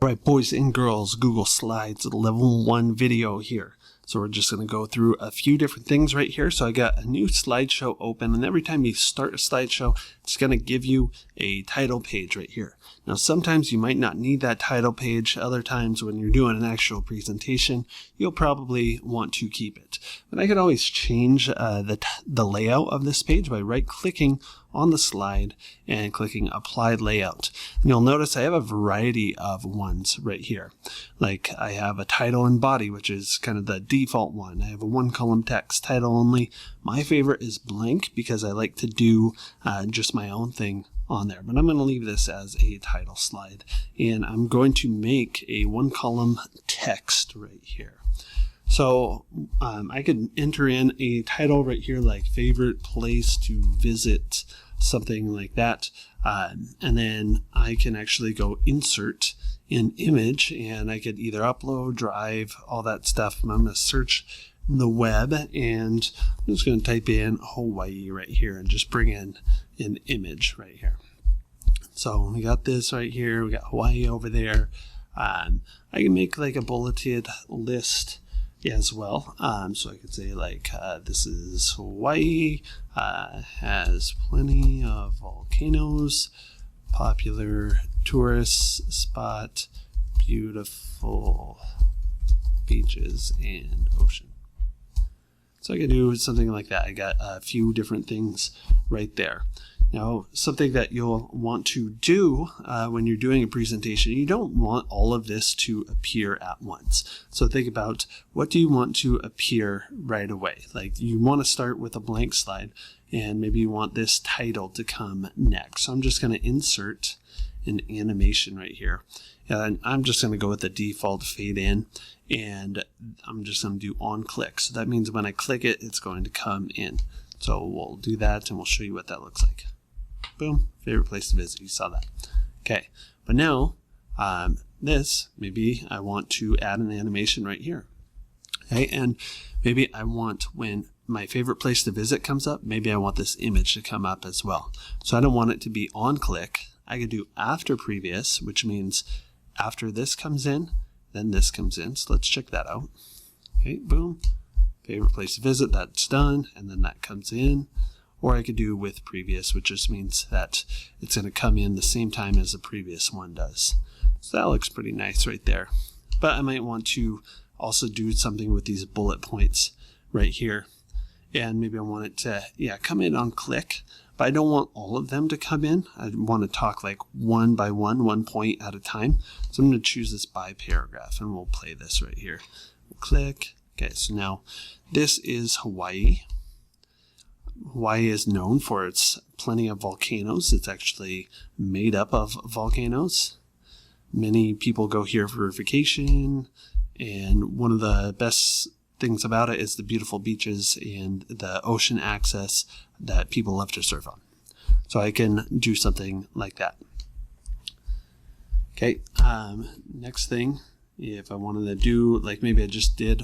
Right, boys and girls, Google Slides level 1 video here. So we're just going to go through a few different things right here. So I got a new slideshow open, and every time you start a slideshow, it's going to give you a title page right here. Now, sometimes you might not need that title page. Other times when you're doing an actual presentation, you'll probably want to keep it. But I could always change the layout of this page by right-clicking on the slide and clicking Apply Layout. And you'll notice I have a variety of ones right here. Like I have a title and body, which is kind of the default one. I have a one-column text, title only. My favorite is blank because I like to do just my own thing on there, but I'm going to leave this as a title slide, and I'm going to make a one-column text right here. So I could enter in a title right here like favorite place to visit, something like that, and then I can actually go insert an image, and I could either upload, drive, all that stuff. I'm going to search the web, and I'm just going to type in Hawaii right here and just bring in an image right here. So we got this right here, we got Hawaii over there. I can make like a bulleted list as well. So I could say like this is Hawaii, has plenty of volcanoes, popular tourist spot, beautiful beaches and ocean. So I could do something like that. I got a few different things right there. Now, something that you'll want to do when you're doing a presentation, you don't want all of this to appear at once. So think about, what do you want to appear right away? Like you want to start with a blank slide, and maybe you want this title to come next. So I'm just going to insert an animation right here. And I'm just going to go with the default fade in, and I'm just going to do on click. So that means when I click it, it's going to come in. So we'll do that and we'll show you what that looks like. Boom, favorite place to visit, you saw that. Okay, but now this, maybe I want to add an animation right here. Okay, and maybe I want, when my favorite place to visit comes up, maybe I want this image to come up as well. So I don't want it to be on click. I could do after previous, which means after this comes in, then this comes in. So let's check that out. Okay, boom, favorite place to visit, that's done, and then that comes in. Or I could do with previous, which just means that it's going to come in the same time as the previous one does. So that looks pretty nice right there. But I might want to also do something with these bullet points right here. And maybe I want it to, come in on click, but I don't want all of them to come in. I want to talk like one by one point at a time. So I'm going to choose this by paragraph, and we'll play this right here. We'll click. Okay, so now this is Hawaii. Hawaii is known for its plenty of volcanoes. It's actually made up of volcanoes. Many people go here for vacation, and one of the best things about it is the beautiful beaches and the ocean access that people love to surf on. So I can do something like that. Okay, next thing, if I wanted to do, like maybe I just did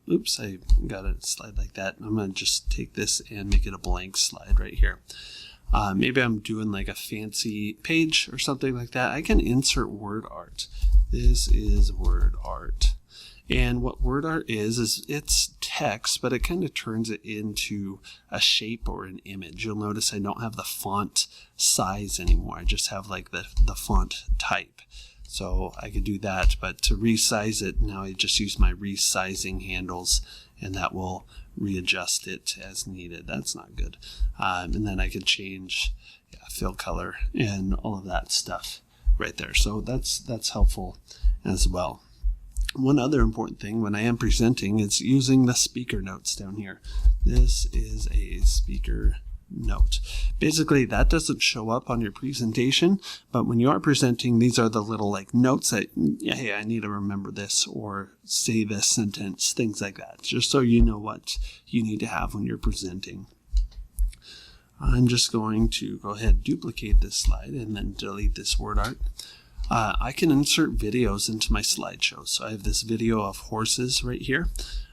oops, I got a slide like that. I'm going to just take this and make it a blank slide right here. Maybe I'm doing like a fancy page or something like that. I can insert word art. This is word art. And what word art is it's text, but it kind of turns it into a shape or an image. You'll notice I don't have the font size anymore. I just have like the font type. So I could do that, but to resize it, now I just use my resizing handles, and that will readjust it as needed. That's not good. And then I could change fill color and all of that stuff right there. So that's helpful as well. One other important thing when I am presenting is using the speaker notes down here. This is a speaker note. Basically, that doesn't show up on your presentation, but when you are presenting, these are the little like notes that, hey, I need to remember this or say this sentence, things like that, just so you know what you need to have when you're presenting. I'm just going to go ahead and duplicate this slide and then delete this word art. I can insert videos into my slideshow. So I have this video of horses right here.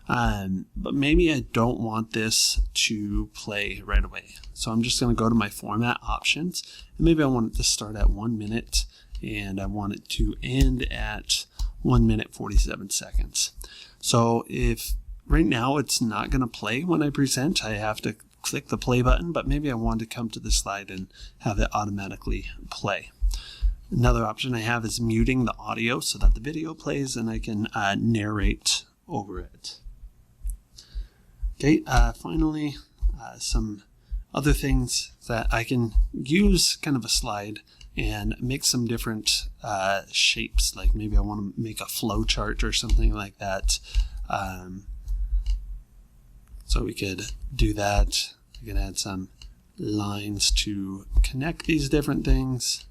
But maybe I don't want this to play right away. So I'm just going to go to my format options, and maybe I want it to start at 1 minute and I want it to end at 1 minute 47 seconds. So if right now it's not going to play when I present, I have to click the play button, but maybe I want to come to the slide and have it automatically play. Another option I have is muting the audio so that the video plays and I can narrate over it. Okay, finally, some other things that I can use kind of a slide and make some different shapes. Like maybe I want to make a flow chart or something like that. So we could do that. I can add some lines to connect these different things.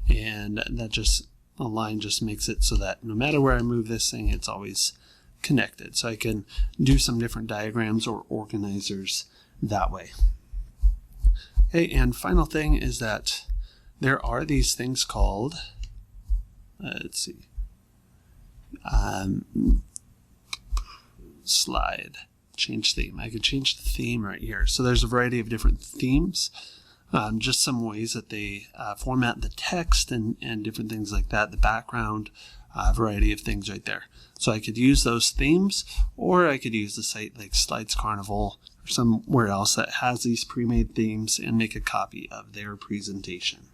And that a line just makes it so that no matter where I move this thing, it's always connected. So I can do some different diagrams or organizers that way. Okay, and final thing is that there are these things called, let's see, slide, change theme. I could change the theme right here. So there's a variety of different themes, just some ways that they format the text and different things like that, the background, variety of things right there. So I could use those themes, or I could use the site like Slides Carnival or somewhere else that has these pre-made themes and make a copy of their presentation.